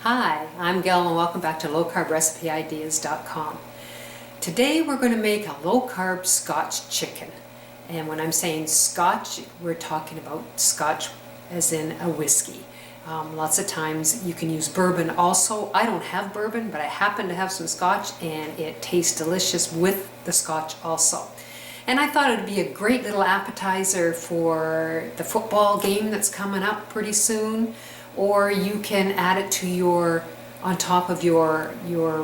Hi, I'm Gail and welcome back to lowcarbrecipe.ideas.com. Today we're going to make a low-carb Scotch chicken. And when I'm saying Scotch, we're talking about Scotch as in a whiskey. Lots of times you can use bourbon also. I don't have bourbon, but I happen to have some Scotch and it tastes delicious with the Scotch also. And I thought it would be a great little appetizer for the football game that's coming up pretty soon. Or you can add it to on top of your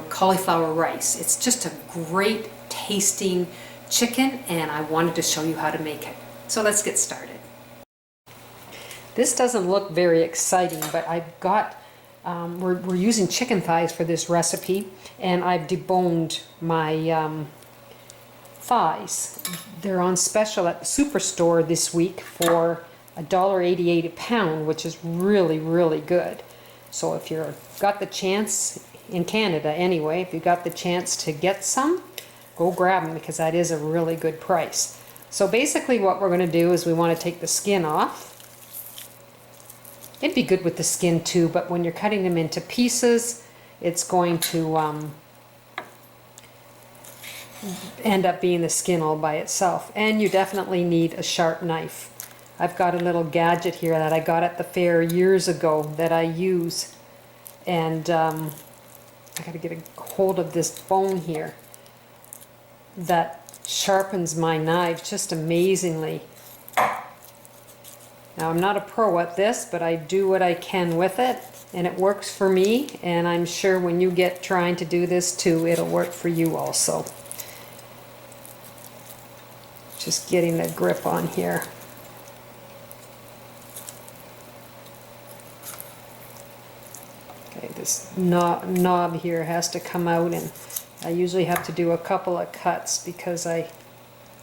cauliflower rice. It's just a great tasting chicken and I wanted to show you how to make it. So let's get started. This doesn't look very exciting, but I've got, we're using chicken thighs for this recipe, and I've deboned my thighs. They're on special at the Superstore this week for $1.88 a pound, which is really, really good. So if you've got the chance, in Canada anyway, if you got the chance to get some, go grab them because that is a really good price. So basically what we're going to do is we want to take the skin off. It'd be good with the skin too, but when you're cutting them into pieces, it's going to end up being the skin all by itself. And you definitely need a sharp knife. I've got a little gadget here that I got at the fair years ago that I use, and I got to get a hold of this bone here that sharpens my knife just amazingly. Now I'm not a pro at this, but I do what I can with it, and it works for me, and I'm sure when you get trying to do this too, it'll work for you also. Just getting the grip on here. Okay, this knob here has to come out, and I usually have to do a couple of cuts because I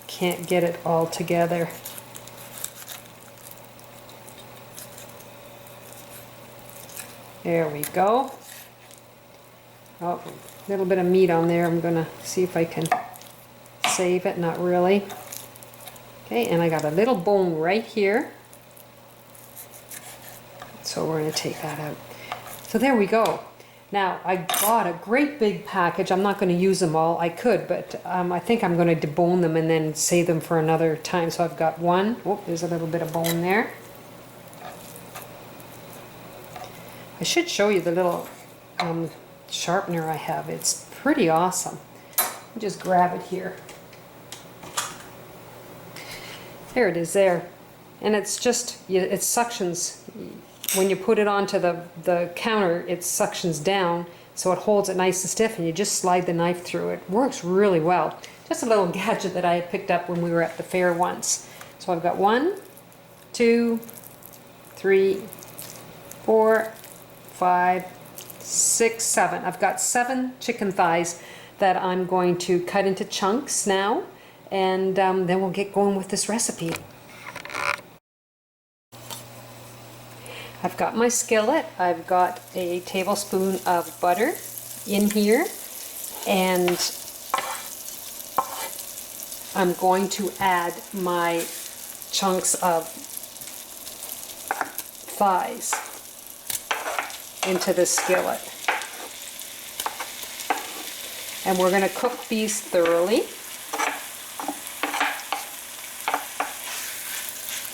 can't get it all together. There we go. Oh, a little bit of meat on there. I'm going to see if I can save it. Not really. Okay, and I got a little bone right here. So we're going to take that out. So there we go. Now I bought a great big package. I'm not going to use them all. I could, but I think I'm going to debone them and then save them for another time. So I've got one. Oh, there's a little bit of bone there. I should show you the little sharpener I have. It's pretty awesome. Just grab it here. There it is there. And it's just, it suctions. When you put it onto the counter, it suctions down, so it holds it nice and stiff, and you just slide the knife through it. Works really well. Just a little gadget that I had picked up when we were at the fair once. So I've got 1, 2, 3, 4, 5, 6, 7. I've got 7 chicken thighs that I'm going to cut into chunks now, and then we'll get going with this recipe. I've got my skillet. I've got a tablespoon of butter in here, and I'm going to add my chunks of thighs into the skillet. And we're going to cook these thoroughly.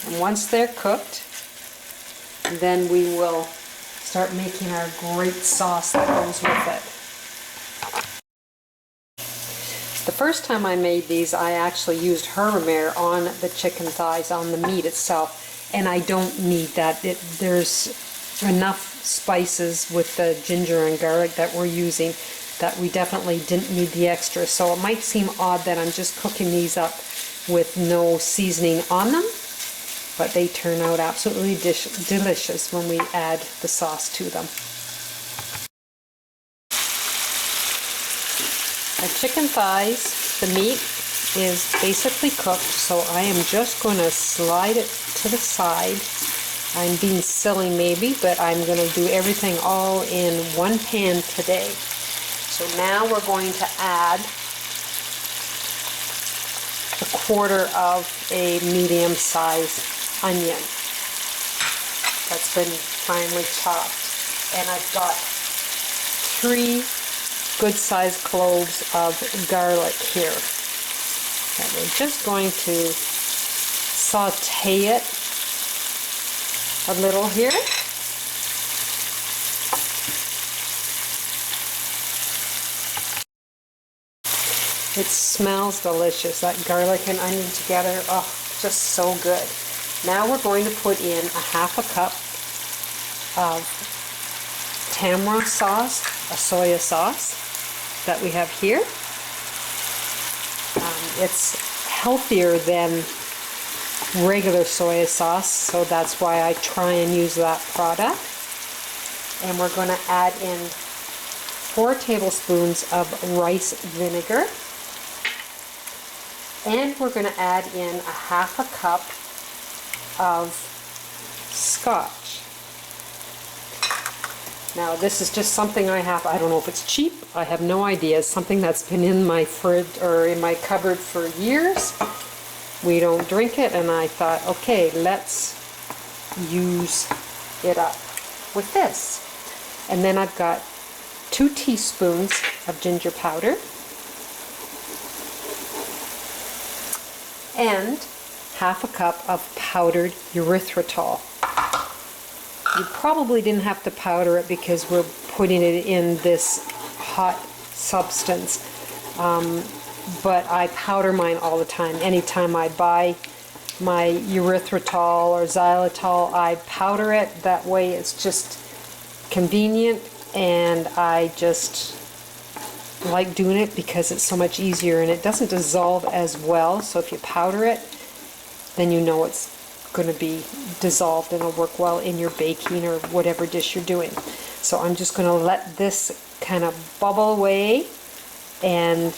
And once they're cooked, then we will start making our great sauce that goes with it. The first time I made these, I actually used Hermamere on the chicken thighs, on the meat itself, and I don't need that. There's enough spices with the ginger and garlic that we're using that we definitely didn't need the extra. So it might seem odd that I'm just cooking these up with no seasoning on them, but they turn out absolutely delicious when we add the sauce to them. Our chicken thighs, the meat is basically cooked, so I am just going to slide it to the side. I'm being silly maybe, but I'm going to do everything all in one pan today. So now we're going to add a quarter of a medium-sized onion that's been finely chopped, and I've got 3 good-sized cloves of garlic here. And we're just going to saute it a little here. It smells delicious, that garlic and onion together. Oh, just so good. Now we're going to put in a half a cup of tamarind sauce, a soya sauce that we have here. It's healthier than regular soya sauce, so that's why I try and use that product. And we're going to add in 4 tablespoons of rice vinegar. And we're going to add in a half a cup of scotch. Now this is just something I have, I don't know if it's cheap, I have no idea. It's something that's been in my fridge or in my cupboard for years. We don't drink it, and I thought, okay, let's use it up with this. And then I've got 2 teaspoons of ginger powder and half a cup of powdered erythritol. You probably didn't have to powder it because we're putting it in this hot substance, but I powder mine all the time. Anytime I buy my erythritol or xylitol, I powder it. That way it's just convenient, and I just like doing it because it's so much easier and it doesn't dissolve as well. So if you powder it, then you know it's going to be dissolved and it'll work well in your baking or whatever dish you're doing. So I'm just going to let this kind of bubble away, and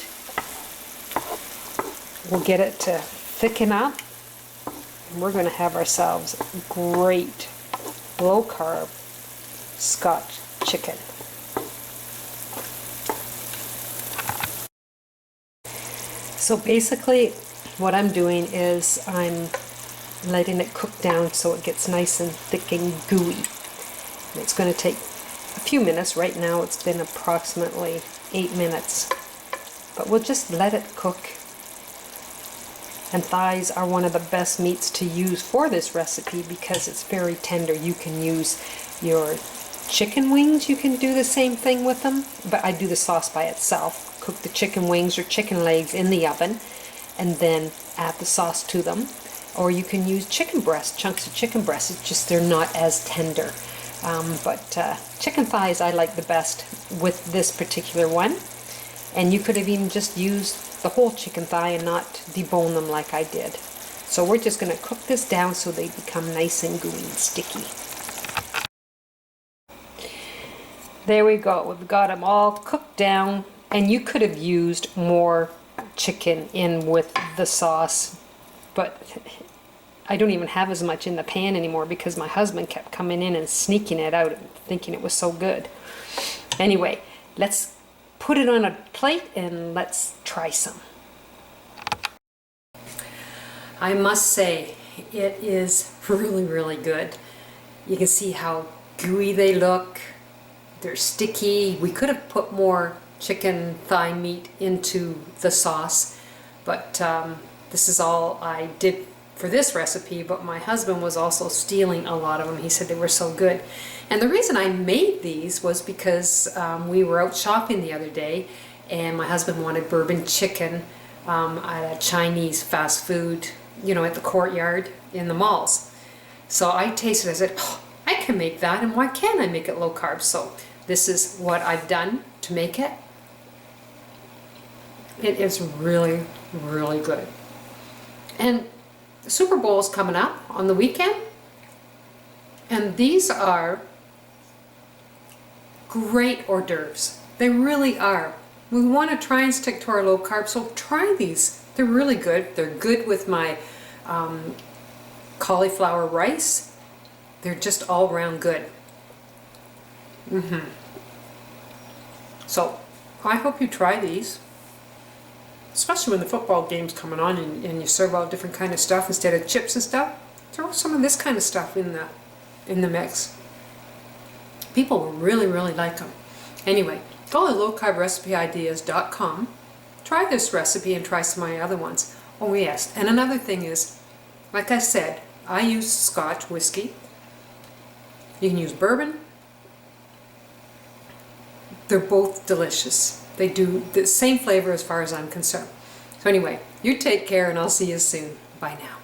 we'll get it to thicken up, and we're going to have ourselves great low carb Scotch chicken. So basically what I'm doing is I'm letting it cook down so it gets nice and thick and gooey. And it's going to take a few minutes. Right now it's been approximately 8 minutes. But we'll just let it cook. And thighs are one of the best meats to use for this recipe because it's very tender. You can use your chicken wings, you can do the same thing with them, but I do the sauce by itself. Cook the chicken wings or chicken legs in the oven and then add the sauce to them. Or you can use chicken breast, chunks of chicken breast. It's just they're not as tender. But chicken thighs I like the best with this particular one. And you could have even just used the whole chicken thigh and not debone them like I did. So we're just going to cook this down so they become nice and gooey and sticky. There we go. We've got them all cooked down, and you could have used more chicken in with the sauce, but I don't even have as much in the pan anymore because my husband kept coming in and sneaking it out and thinking it was so good. Anyway, let's put it on a plate and let's try some. I must say, it is really, really good. You can see how gooey they look. They're sticky. We could have put more chicken thigh meat into the sauce, but this is all I did for this recipe, but my husband was also stealing a lot of them. He said they were so good. And the reason I made these was because we were out shopping the other day and my husband wanted bourbon chicken at a Chinese fast food, you know, at the courtyard in the malls. So I tasted it. I said, oh, I can make that, and why can't I make it low carb? So this is what I've done to make it. It is really, really good. And the Super Bowl is coming up on the weekend, and these are great hors d'oeuvres. They really are. We want to try and stick to our low carb, so try these. They're really good. They're good with my cauliflower rice. They're just all around good. So I hope you try these, especially when the football game's coming on and you serve out different kind of stuff instead of chips and stuff. Throw some of this kind of stuff in the mix. People will really, really like them. Anyway, go to lowcarbrecipeideas.com. Try this recipe and try some of my other ones. Oh yes, and another thing is, like I said, I use Scotch whiskey. You can use bourbon. They're both delicious. They do the same flavor as far as I'm concerned. So anyway, you take care and I'll see you soon. Bye now.